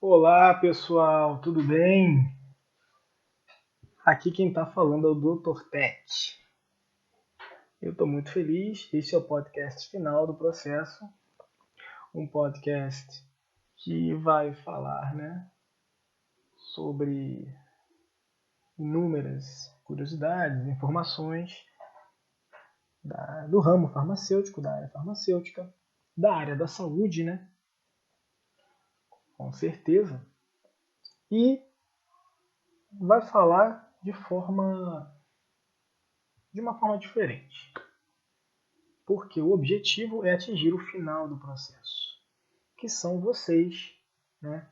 Olá pessoal, tudo bem? Aqui quem está falando é o Dr. Tech. Eu estou muito feliz, este é o podcast final do processo, um podcast que vai falar sobre inúmeras curiosidades, informações do ramo farmacêutico, da área farmacêutica, da área da saúde, com certeza, e vai falar de uma forma diferente. Porque o objetivo é atingir o final do processo, que são vocês, né,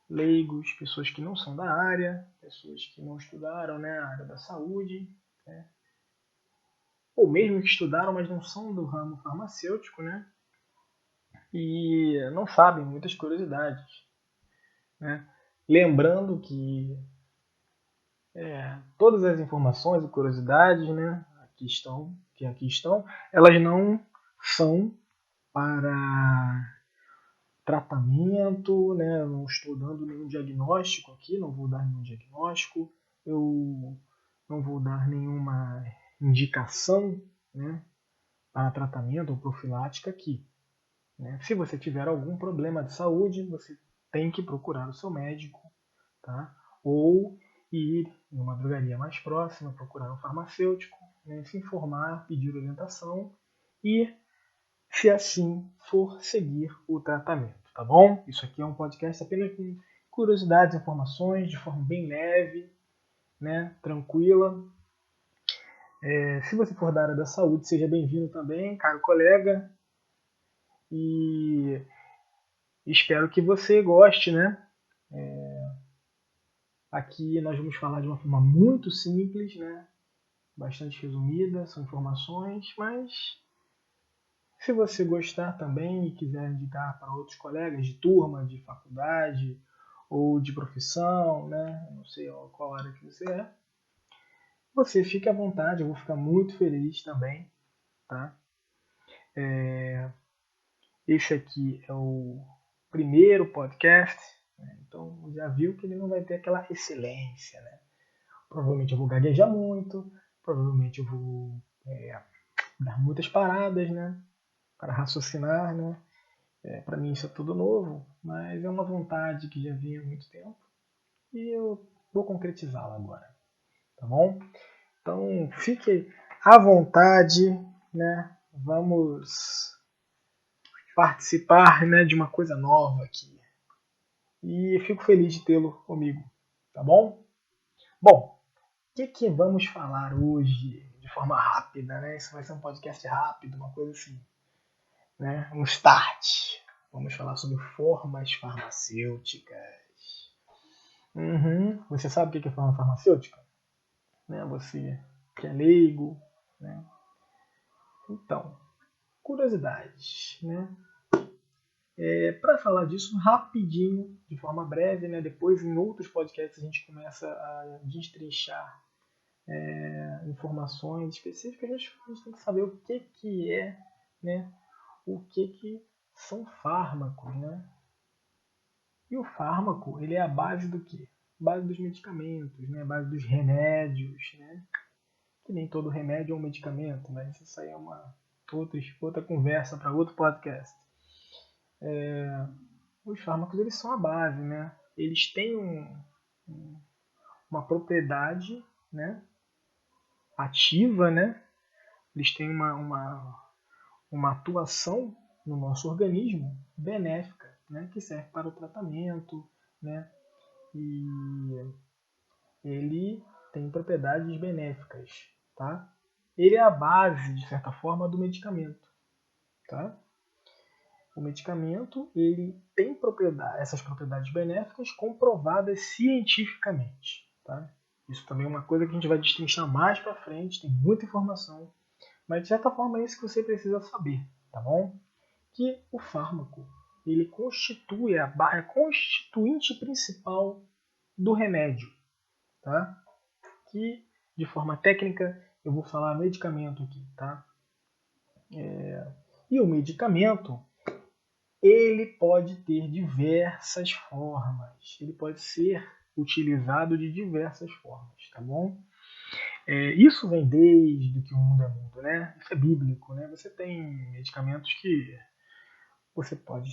leigos, pessoas que não são da área, pessoas que não estudaram a área da saúde, né, ou mesmo que estudaram, mas não são do ramo farmacêutico, e não sabem muitas curiosidades. Né. Lembrando que todas as informações e curiosidades que aqui estão, elas não são para tratamento, Eu não estou dando nenhum diagnóstico aqui, não vou dar nenhum diagnóstico, eu não vou dar nenhuma indicação, para tratamento ou profilática aqui. Se você tiver algum problema de saúde, você tem que procurar o seu médico, tá? Ou ir em uma drogaria mais próxima, procurar um farmacêutico, se informar, pedir orientação e se assim for seguir o tratamento, tá bom? Isso aqui é um podcast apenas com curiosidades, informações, de forma bem leve, tranquila. Se você for da área da saúde, seja bem-vindo também, caro colega, e espero que você goste, Aqui nós vamos falar de uma forma muito simples, bastante resumida, são informações, mas se você gostar também e quiser indicar para outros colegas de turma, de faculdade ou de profissão, não sei qual área que você é, você fique à vontade, eu vou ficar muito feliz também, tá? Esse aqui é o primeiro podcast, então já viu que ele não vai ter aquela excelência, Provavelmente eu vou gaguejar muito, provavelmente eu vou dar muitas paradas, para raciocinar, para mim isso é tudo novo, mas é uma vontade que já vinha há muito tempo e eu vou concretizá-la agora, tá bom? Então fique à vontade, Vamos participar, de uma coisa nova aqui e fico feliz de tê-lo comigo, tá bom? Bom, o que vamos falar hoje de forma rápida, Isso vai ser um podcast rápido, uma coisa assim, Um start. Vamos falar sobre formas farmacêuticas. Uhum. Você sabe o que é forma farmacêutica? Você que é leigo, né? Então, curiosidades, Para falar disso rapidinho, de forma breve, Depois em outros podcasts a gente começa a destrinchar informações específicas. A gente tem que saber o que é, O que são fármacos, E o fármaco, ele é a base do quê? Base dos medicamentos, A base dos remédios, Que nem todo remédio é um medicamento, mas isso aí é uma outra conversa para outro podcast. Os fármacos, eles são a base, Eles têm uma propriedade, ativa, Eles têm uma atuação no nosso organismo benéfica, Que serve para o tratamento, E ele tem propriedades benéficas, tá? Ele é a base, de certa forma, do medicamento, tá? O medicamento, ele tem essas propriedades benéficas comprovadas cientificamente, tá? Isso também é uma coisa que a gente vai destrinchar mais para frente, tem muita informação, mas de certa forma é isso que você precisa saber, tá bom? Que o fármaco, ele constitui a constituinte principal do remédio, tá? Que de forma técnica eu vou falar medicamento aqui, tá? E o medicamento, ele pode ter diversas formas, ele pode ser utilizado de diversas formas, tá bom? Isso vem desde que o mundo é mundo, né? Isso é bíblico, né? Você tem medicamentos que você pode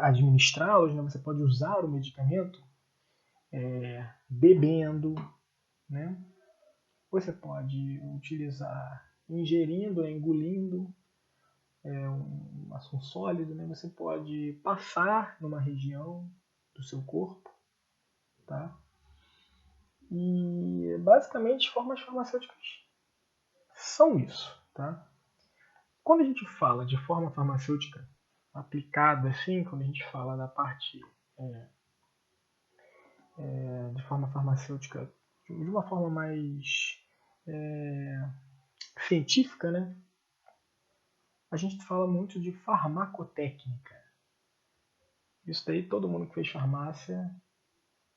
administrá-los, né? Você pode usar o medicamento bebendo, né? Você pode utilizar ingerindo, engolindo um assunto sólido, né? Você pode passar numa região do seu corpo, tá? E basicamente formas farmacêuticas são isso, tá? Quando a gente fala de forma farmacêutica aplicada, assim, quando a gente fala da parte de forma farmacêutica de uma forma mais científica, né? A gente fala muito de farmacotécnica. Isso daí todo mundo que fez farmácia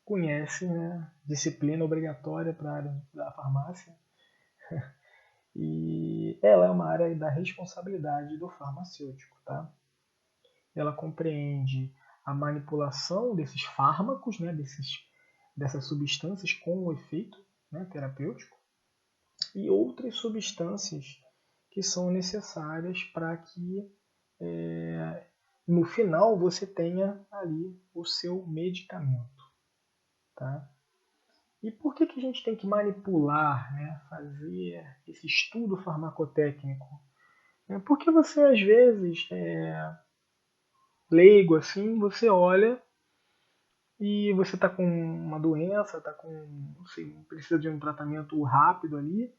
conhece, né? Disciplina obrigatória para a área da farmácia. E ela é uma área da responsabilidade do farmacêutico, tá? Ela compreende a manipulação desses fármacos, né? Dessas substâncias com um efeito, né? Terapêutico e outras substâncias que são necessárias para que no final você tenha ali o seu medicamento, tá? E por que a gente tem que manipular, né? Fazer esse estudo farmacotécnico? Porque você às vezes, leigo assim, você olha e você está com uma doença, está com, não sei, precisa de um tratamento rápido ali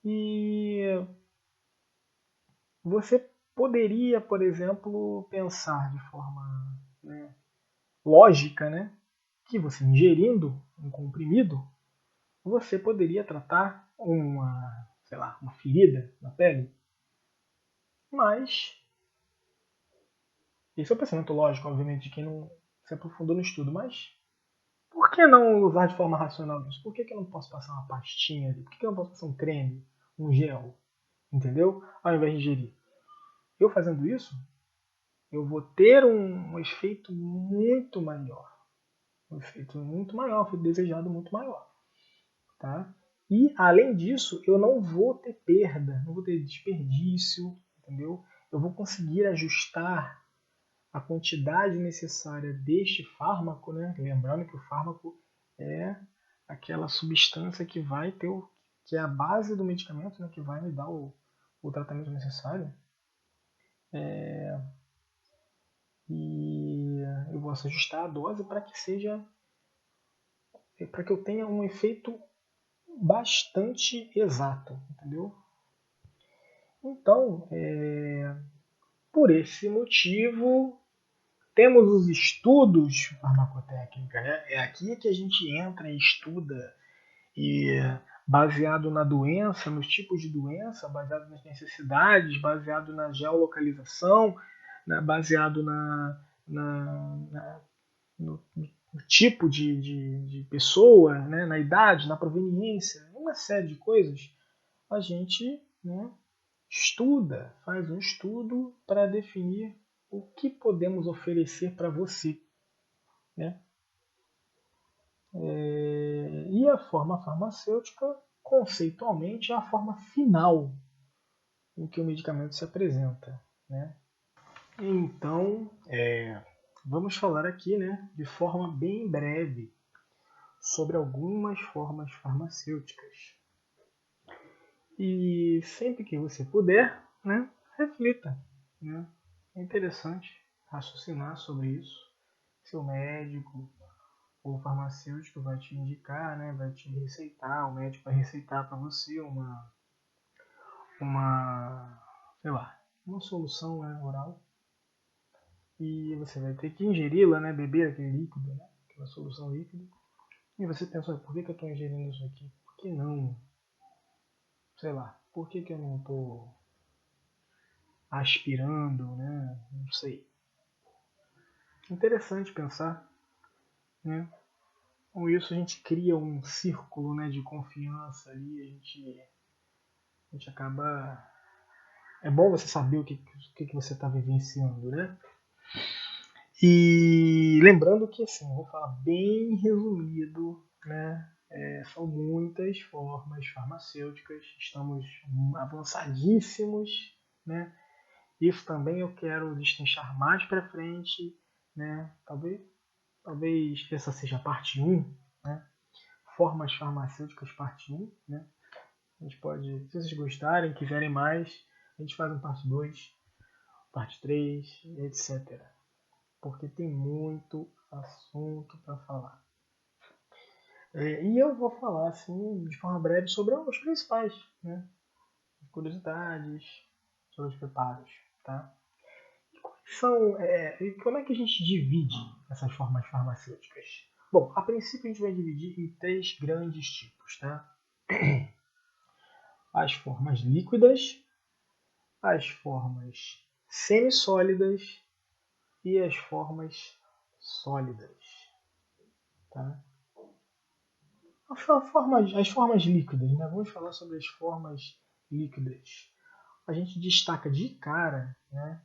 e você poderia, por exemplo, pensar de forma, né, lógica, né, que você ingerindo um comprimido, você poderia tratar uma, sei lá, uma ferida na pele. Mas, esse é o pensamento lógico, obviamente, de quem não se aprofundou no estudo, mas por que não usar de forma racional isso? Por que eu não posso passar uma pastinha ali? Por que eu não posso passar um creme, um gel, entendeu? Ao invés de ingerir. Eu fazendo isso, eu vou ter um efeito muito maior. Um efeito muito maior, um efeito desejado muito maior. Tá? E, além disso, eu não vou ter perda, não vou ter desperdício, entendeu? Eu vou conseguir ajustar a quantidade necessária deste fármaco, né? Lembrando que o fármaco é aquela substância que vai ter que é a base do medicamento, né? Que vai me dar o tratamento necessário. E eu vou ajustar a dose para que eu tenha um efeito bastante exato, entendeu? Então, por esse motivo, temos os estudos farmacotécnicos, né? É aqui que a gente entra e estuda, e baseado na doença, nos tipos de doença, baseado nas necessidades, baseado na geolocalização, né? Baseado no tipo de pessoa, né? Na idade, na proveniência, uma série de coisas, a gente, né, estuda, faz um estudo para definir o que podemos oferecer para você, né? E a forma farmacêutica, conceitualmente, é a forma final em que o medicamento se apresenta, né? Então, vamos falar aqui, né, de forma bem breve sobre algumas formas farmacêuticas. E sempre que você puder, né, reflita, né? É interessante raciocinar sobre isso. Seu médico ou farmacêutico vai te indicar, né, vai te receitar, o médico vai receitar para você uma, sei lá, uma solução, né, oral, e você vai ter que ingeri-la, né, beber aquele líquido, né, aquela solução líquida. E você pensa, por que eu estou ingerindo isso aqui? Por que não, sei lá, por que eu não estou aspirando, né? Não sei. Interessante pensar, né? Com isso a gente cria um círculo, né, de confiança ali, a gente acaba. É bom você saber o que você está vivenciando, né? E lembrando que, assim, vou falar bem resumido, né? São muitas formas farmacêuticas, estamos avançadíssimos, né? Isso também eu quero destrinchar mais para frente, né? Talvez essa seja a parte um, né? Formas farmacêuticas parte um, né? A gente pode, se vocês gostarem, quiserem mais, a gente faz um parte 2, parte 3, etc. Porque tem muito assunto para falar. E eu vou falar, assim, de forma breve sobre os principais, né? Curiosidades, sobre os preparos, tá? E como é que a gente divide essas formas farmacêuticas? Bom, a princípio a gente vai dividir em 3 grandes tipos, tá? As formas líquidas, as formas semissólidas e as formas sólidas, tá? As formas líquidas, né? Vamos falar sobre as formas líquidas. A gente destaca de cara, né,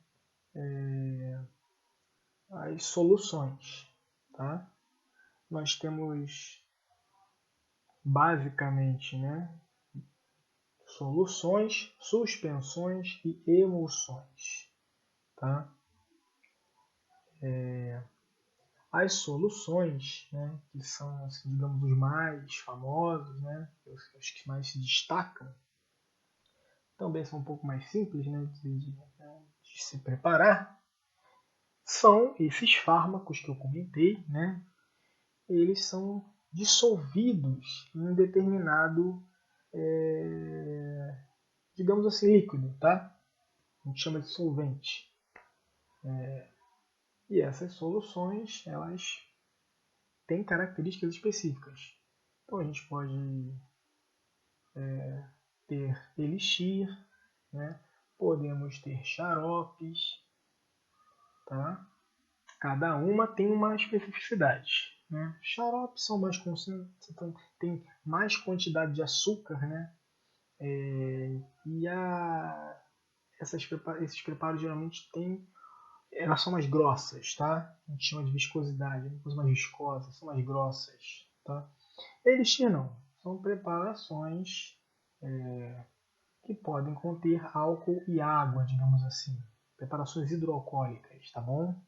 as soluções, tá? Nós temos basicamente, né, soluções, suspensões e emulsões, tá? As soluções, né, que são, assim, digamos, os mais famosos, né, os que mais se destacam, também são um pouco mais simples, né, de se preparar, são esses fármacos que eu comentei, né? Eles são dissolvidos em determinado, digamos assim, líquido, tá? A gente chama de solvente. E essas soluções, elas têm características específicas. Então a gente pode ter elixir, né? Podemos ter xaropes, tá? Cada uma tem uma especificidade, né? Xaropes são mais tem mais quantidade de açúcar, né? E esses preparos geralmente elas são mais grossas, tá? A gente chama de viscosidade, uma coisa mais viscosa, são mais grossas, tá? Elixir não, são preparações que podem conter álcool e água, digamos assim, preparações hidroalcoólicas, tá bom?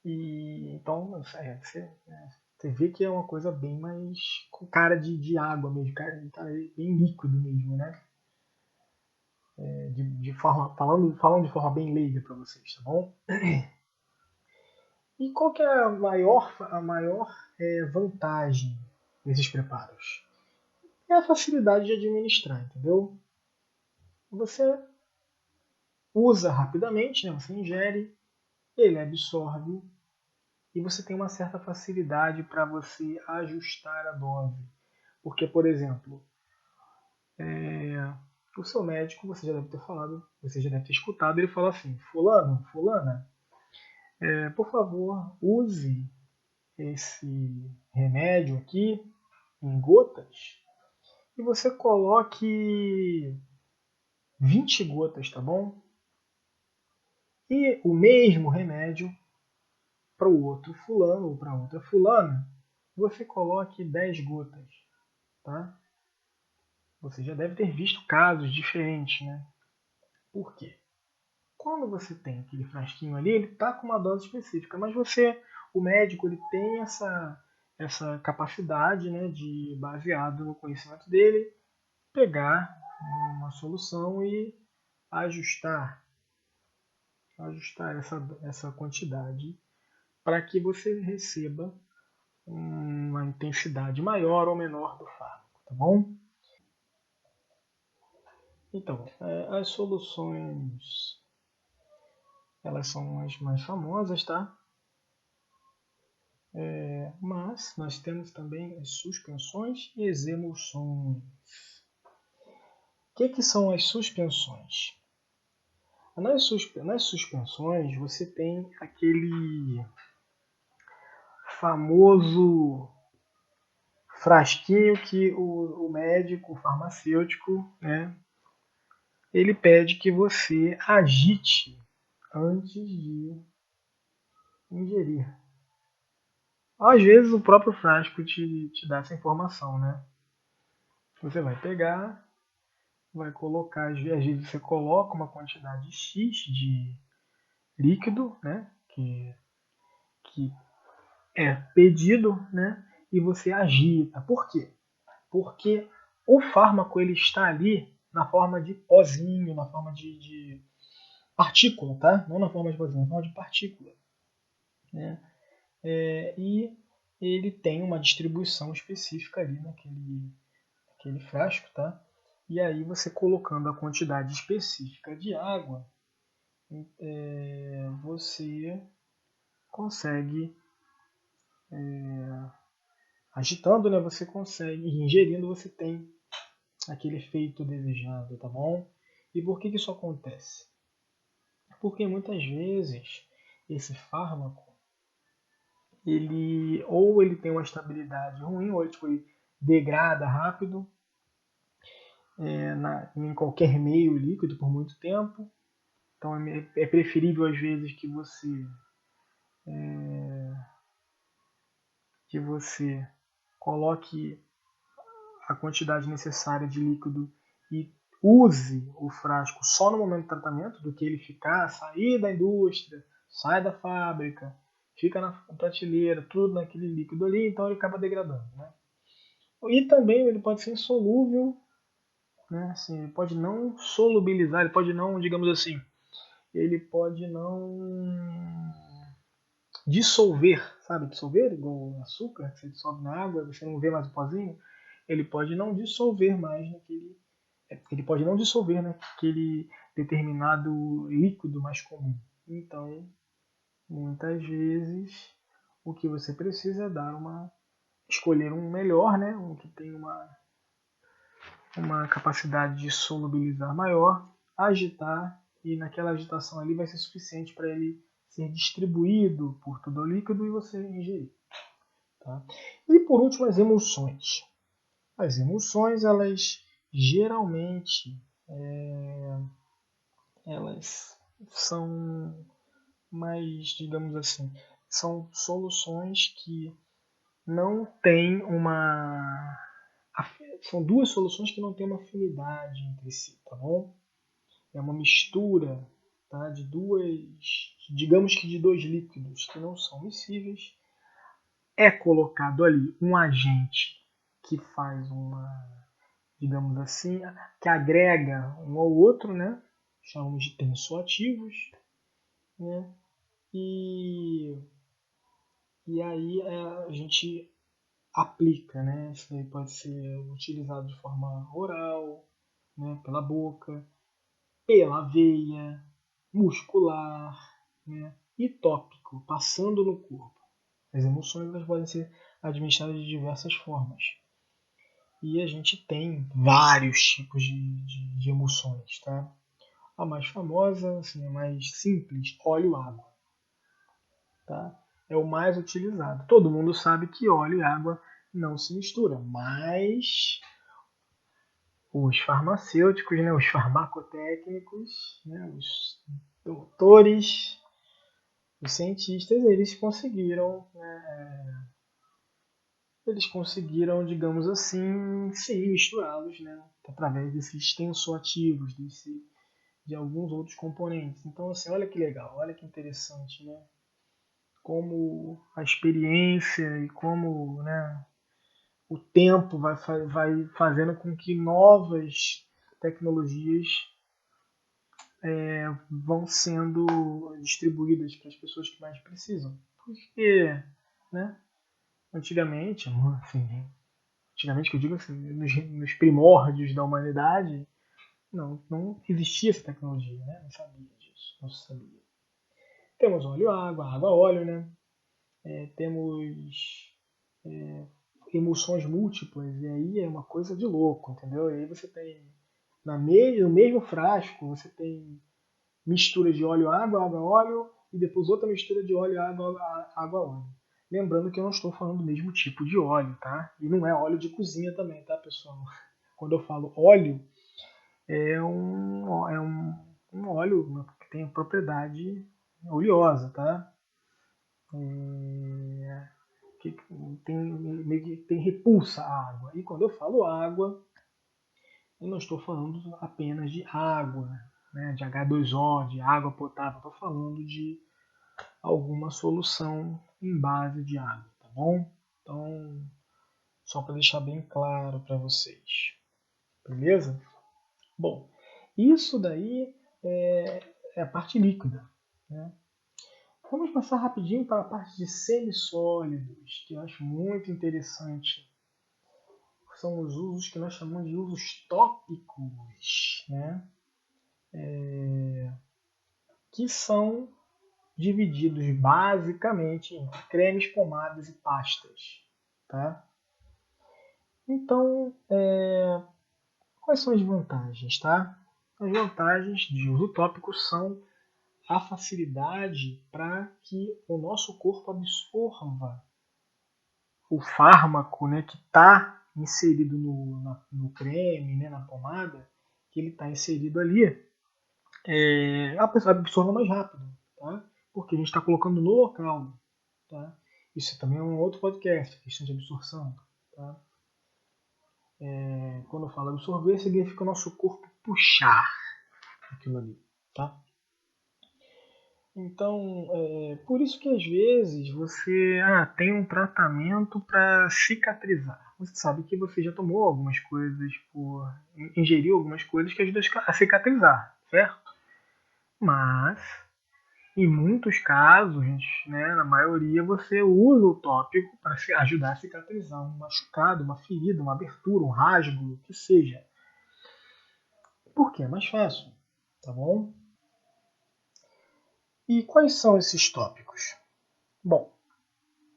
E então você vê que é uma coisa bem mais com cara de água mesmo, cara bem líquido mesmo, né? Falando de forma bem leiga para vocês, tá bom? E qual que é a maior vantagem desses preparos? É a facilidade de administrar, entendeu? Você usa rapidamente, né? Você ingere, ele absorve e você tem uma certa facilidade para você ajustar a dose. Porque, por exemplo, o seu médico, você já deve ter falado, você já deve ter escutado, ele fala assim: fulano, fulana, por favor, use esse remédio aqui em gotas e você coloque 20 gotas, tá bom? E o mesmo remédio para o outro fulano ou para outra fulana, você coloque 10 gotas, tá? Você já deve ter visto casos diferentes, né? Por quê? Quando você tem aquele frasquinho ali, ele está com uma dose específica, mas o médico, ele tem essa capacidade, né, de, baseado no conhecimento dele, pegar uma solução e ajustar, ajustar essa quantidade para que você receba uma intensidade maior ou menor do fármaco, tá bom? Então, as soluções, elas são as mais famosas, tá? Mas nós temos também as suspensões e as emulsões. O que são as suspensões? Nas suspensões você tem aquele famoso frasquinho que o médico, o farmacêutico, né, ele pede que você agite antes de ingerir. Às vezes o próprio frasco te dá essa informação, né? Você vai pegar, vai colocar, às vezes você coloca uma quantidade X de líquido, né? Que é pedido, né? E você agita. Por quê? Porque o fármaco ele está ali na forma de pozinho, na forma de partícula, tá? Não na forma de pozinho, na forma de partícula, né? E ele tem uma distribuição específica ali naquele frasco, tá? E aí você colocando a quantidade específica de água, você consegue, agitando, né? Você consegue, e ingerindo você tem aquele efeito desejado, tá bom? E por que isso acontece? Porque muitas vezes esse fármaco, ele tem uma estabilidade ruim, ou ele degrada rápido em qualquer meio líquido por muito tempo. Então é preferível às vezes que você coloque a quantidade necessária de líquido e use o frasco só no momento do tratamento, do que ele sair da indústria, sai da fábrica, fica na prateleira, tudo naquele líquido ali, então ele acaba degradando, né? E também ele pode ser insolúvel, né? Assim, ele pode não solubilizar, ele pode não, digamos assim, ele pode não dissolver, sabe? Dissolver igual açúcar, que você dissolve na água, você não vê mais o pozinho, ele pode não dissolver mais naquele, ele pode não dissolver naquele determinado líquido mais comum. Então, muitas vezes, o que você precisa é escolher um melhor, né? Um que tem uma capacidade de solubilizar maior, agitar, e naquela agitação ali vai ser suficiente para ele ser distribuído por todo o líquido e você ingerir. Tá? E por último, as emulsões. As emulsões, elas geralmente elas são mais, digamos assim, são soluções que não têm uma. São duas soluções que não têm uma afinidade entre si, tá bom? É uma mistura, tá, de digamos que de dois líquidos que não são miscíveis. É colocado ali um agente que faz digamos assim, que agrega um ao outro, né? Chamamos de tensoativos, né? E, e aí a gente aplica, né? Isso aí pode ser utilizado de forma oral, né? Pela boca, pela veia, muscular, né? E tópico, passando no corpo. As emoções elas podem ser administradas de diversas formas. E a gente tem vários tipos de emoções, tá? A mais famosa, assim, a mais simples, óleo-água, tá? É o mais utilizado. Todo mundo sabe que óleo e água não se misturam, mas os farmacêuticos, né, os farmacotécnicos, né, os doutores, os cientistas, eles conseguiram, digamos assim, sim, misturá-los, né, através desses tensoativos, de alguns outros componentes. Então, assim, olha que legal, olha que interessante, né? Como a experiência e como, né, o tempo vai fazendo com que novas tecnologias vão sendo distribuídas para as pessoas que mais precisam. Porque, né, antigamente, assim, antigamente que eu digo assim, nos primórdios da humanidade, não existia essa tecnologia, né? Não sabia disso, não se sabia. Temos óleo-água, água-óleo, né? Temos emulsões múltiplas, e aí é uma coisa de louco, entendeu? E aí você tem, no mesmo frasco, você tem mistura de óleo-água, água-óleo, e depois outra mistura de óleo-água, água-óleo. Lembrando que eu não estou falando do mesmo tipo de óleo, tá? E não é óleo de cozinha também, tá, pessoal? Quando eu falo óleo, é um óleo que tem propriedade oleosa, tá? que meio que tem repulsa à água. E quando eu falo água, eu não estou falando apenas de água, né, de H2O, de água potável. Estou falando de alguma solução em base de água, tá bom? Então, só para deixar bem claro para vocês. Beleza? Bom, isso daí é a parte líquida, né? Vamos passar rapidinho para a parte de semissólidos, que eu acho muito interessante. São os usos que nós chamamos de usos tópicos, né? Que são divididos basicamente em cremes, pomadas e pastas. Tá? Então, quais são as vantagens? Tá? As vantagens de uso tópico são a facilidade para que o nosso corpo absorva o fármaco, né, que está inserido no creme, né, na pomada, que ele está inserido ali, a pessoa absorva mais rápido, tá? Porque a gente está colocando no local. Tá? Isso também é um outro podcast, questão de absorção. Tá? Quando eu falo absorver, significa o nosso corpo puxar aquilo ali. Tá? Então, por isso que às vezes você tem um tratamento para cicatrizar. Você sabe que você já tomou algumas coisas, ingeriu algumas coisas que ajudam a cicatrizar, certo? Mas, em muitos casos, né, na maioria, você usa o tópico para ajudar a cicatrizar um machucado, uma ferida, uma abertura, um rasgo, o que seja. Porque é mais fácil, tá bom? E quais são esses tópicos? Bom,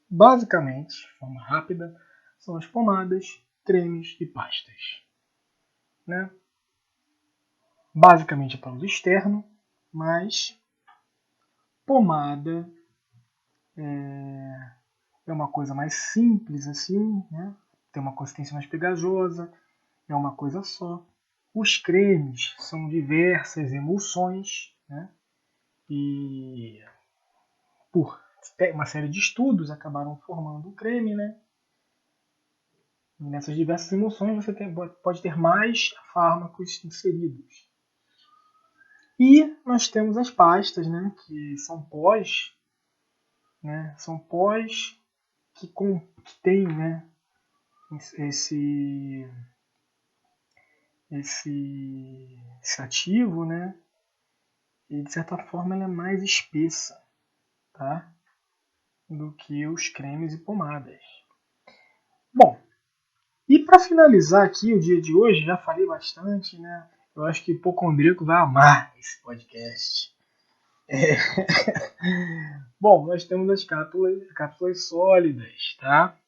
basicamente, de forma rápida, são as pomadas, cremes e pastas. Né? Basicamente é para uso externo, mas pomada é uma coisa mais simples assim, né? Tem uma consistência mais pegajosa, é uma coisa só. Os cremes são diversas emulsões, né? E por uma série de estudos acabaram formando o creme, né? E nessas diversas emulsões você pode ter mais fármacos inseridos. E nós temos as pastas, né? Que são pós, né? São pós que tem, né? Esse esse ativo, né? E de certa forma ela é mais espessa, tá? Do que os cremes e pomadas. Bom, e para finalizar aqui o dia de hoje, já falei bastante, né? Eu acho que o Hipocondríaco vai amar esse podcast. Bom, nós temos as cápsulas sólidas, tá?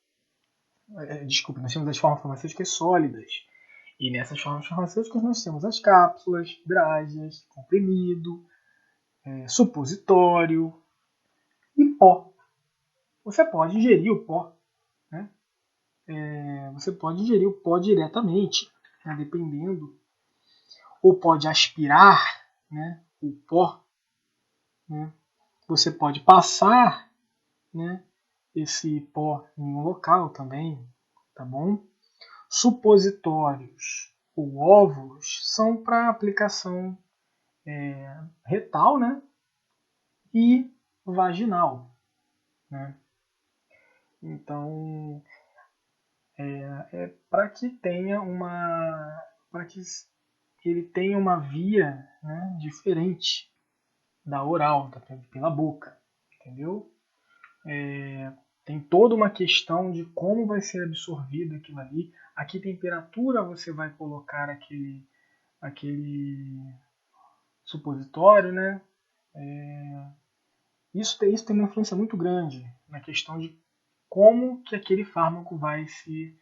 Desculpa, nós temos as formas farmacêuticas sólidas. E nessas formas farmacêuticas nós temos as cápsulas, drágeas, comprimido, supositório e pó. Você pode ingerir o pó, né? Você pode ingerir o pó diretamente, né? Dependendo, ou pode aspirar, né? O pó, né? Você pode passar, né? Esse pó em um local também, tá bom? Supositórios ou óvulos são para aplicação retal, né? E vaginal, né? Então, para que tenha para que ele tenha uma via, né, diferente da oral, pela boca, entendeu? Tem toda uma questão de como vai ser absorvido aquilo ali, a que temperatura você vai colocar aquele supositório, né? Isso tem uma influência muito grande na questão de como que aquele fármaco vai se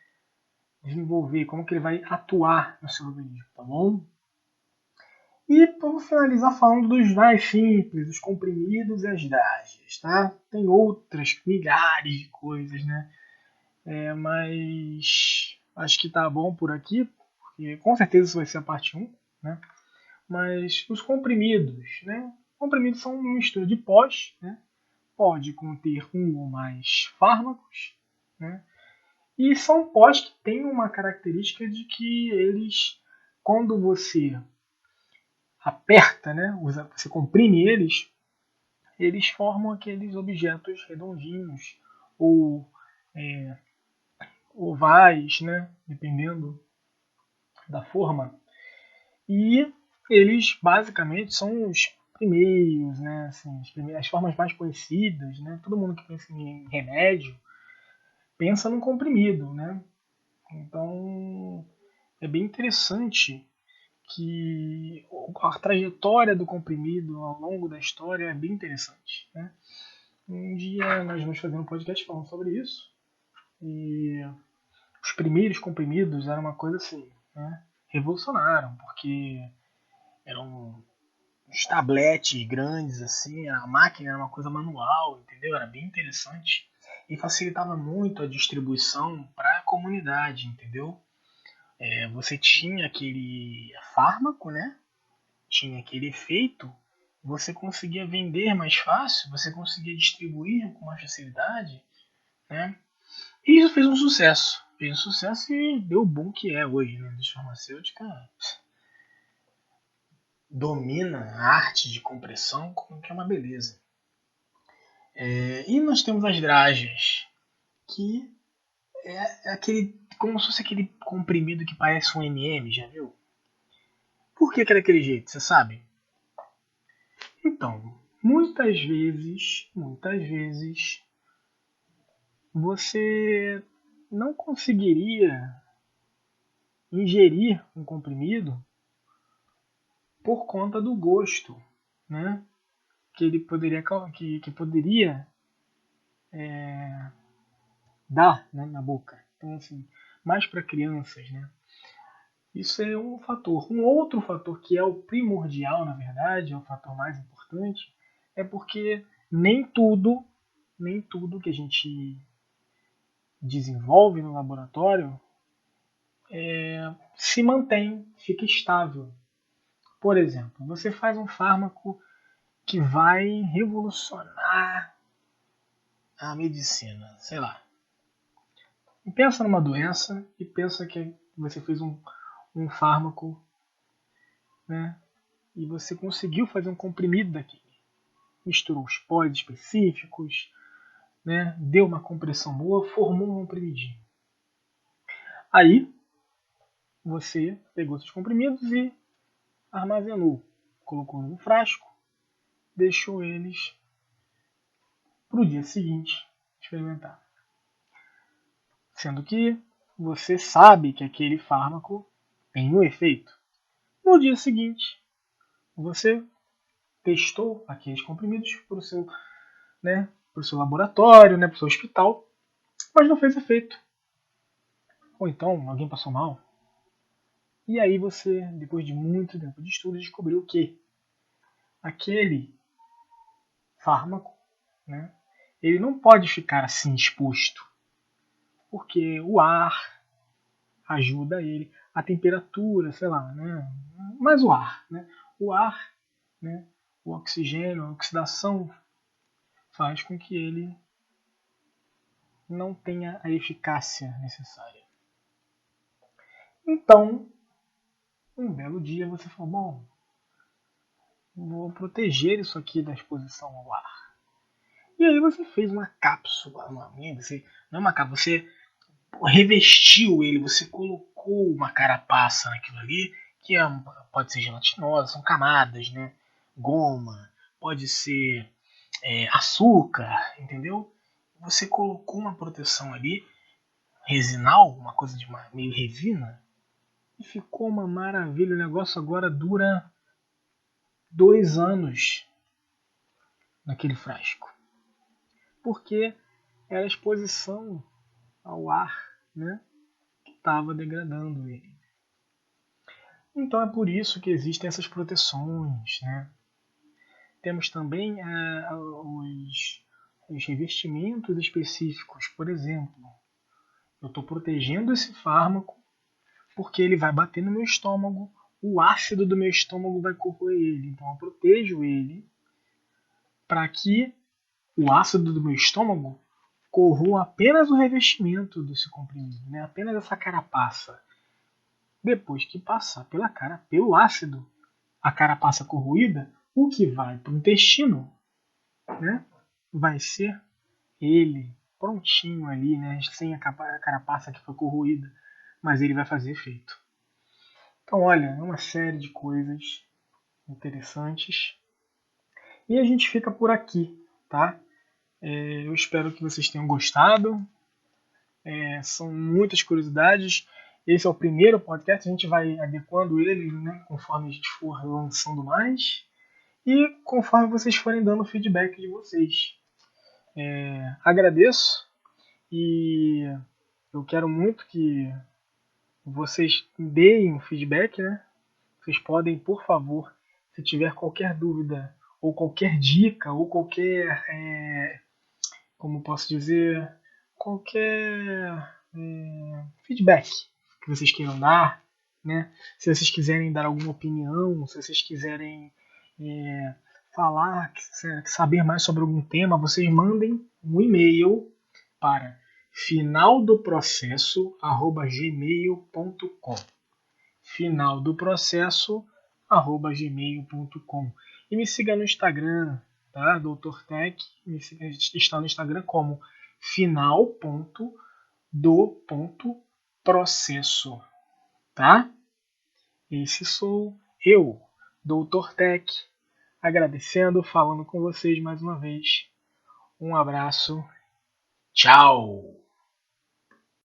desenvolver, como que ele vai atuar no seu organismo, tá bom? E vamos finalizar falando dos mais simples, os comprimidos e as drágeas, tá? Tem outras milhares de coisas, né? Mas acho que tá bom por aqui, porque com certeza isso vai ser a parte 1, né? Mas os comprimidos, né? Comprimidos são uma mistura de pós, né? pode conter um ou mais fármacos, né? E são pós que têm uma característica de que eles, quando você aperta, né, você comprime eles, eles formam aqueles objetos redondinhos ou é, ovais, né, dependendo da forma. E eles basicamente são os primeiros, né, assim, as formas mais conhecidas, né? Todo mundo que pensa em remédio pensa num comprimido, né? Então é bem interessante que a trajetória do comprimido ao longo da história é bem interessante, né? Um dia nós vamos fazer um podcast falando sobre isso. E os primeiros comprimidos eram uma coisa assim, né? Revolucionaram, porque eram uns tabletes grandes assim, a máquina era uma coisa manual, entendeu? Era bem interessante e facilitava muito a distribuição para a comunidade, entendeu? Você tinha aquele fármaco, né? Tinha aquele efeito, você conseguia vender mais fácil, você conseguia distribuir com mais facilidade, né? E isso fez um sucesso e deu o boom que é hoje, né? A farmacêutica domina a arte de compressão, como que é uma beleza. E nós temos as dragas, que é aquele, como se fosse aquele comprimido que parece um MM, já viu? Por que é daquele jeito, você sabe? Então, muitas vezes, você não conseguiria ingerir um comprimido por conta do gosto, né? Que ele poderia, que poderia dar, né, na boca. Então, assim, mais para crianças, né? Isso é um fator. Um outro fator que é o primordial, na verdade, é o fator mais importante, é porque nem tudo que a gente desenvolve no laboratório se mantém, fica estável. Por exemplo, você faz um fármaco que vai revolucionar a medicina, sei lá. E pensa numa doença e pensa que você fez um fármaco, né? E você conseguiu fazer um comprimido daquele. Misturou os pós específicos, né? Deu uma compressão boa, formou um comprimidinho. Aí você pegou esses comprimidos e armazenou, colocou no frasco, deixou eles para o dia seguinte experimentar. Sendo que você sabe que aquele fármaco tem um efeito. No dia seguinte, você testou aqueles comprimidos para o seu, né, pro seu laboratório, né, para o seu hospital, mas não fez efeito. Ou então alguém passou mal. E aí você, depois de muito tempo de estudo, descobriu que aquele fármaco, né, ele não pode ficar assim exposto, porque o ar ajuda ele, a temperatura, sei lá, né, mas o ar, né, o oxigênio, a oxidação faz com que ele não tenha a eficácia necessária. Então, um belo dia você falou, bom, vou proteger isso aqui da exposição ao ar. E aí você fez uma cápsula, você, não é uma cápsula, você revestiu ele, você colocou uma carapaça naquilo ali, que pode ser gelatinosa, são camadas, né? Goma, pode ser açúcar, entendeu? Você colocou uma proteção ali, resinal, uma coisa de meio resina, e ficou uma maravilha. O negócio agora dura 2 anos naquele frasco. Porque era a exposição ao ar, né, que estava degradando ele. Então é por isso que existem essas proteções, né? Temos também os revestimentos específicos. Por exemplo, eu estou protegendo esse fármaco porque ele vai bater no meu estômago, o ácido do meu estômago vai corroer ele. Então eu protejo ele para que o ácido do meu estômago corroa apenas o revestimento desse comprimido, né? Apenas essa carapaça. Depois que passar pelo ácido, a carapaça corroída, o que vai para o intestino, né? Vai ser ele prontinho ali, né? Sem a carapaça que foi corroída, mas ele vai fazer efeito. Então, olha, é uma série de coisas interessantes. E a gente fica por aqui, tá? Eu espero que vocês tenham gostado. São muitas curiosidades. Esse é o primeiro podcast, a gente vai adequando ele, né, conforme a gente for lançando mais e conforme vocês forem dando o feedback de vocês. Agradeço e eu quero muito que vocês deem um feedback, né? Vocês podem, por favor, se tiver qualquer dúvida ou qualquer dica ou qualquer, como posso dizer, qualquer feedback que vocês queiram dar, né? Se vocês quiserem dar alguma opinião, se vocês quiserem falar, saber mais sobre algum tema, vocês mandem um e-mail para finaldoprocesso@gmail.com finaldoprocesso@gmail.com e me siga no Instagram, tá? Dr. Tech, está no Instagram como final.do.processo, tá? Esse sou eu, Dr. Tech, agradecendo, falando com vocês mais uma vez. Um abraço, tchau!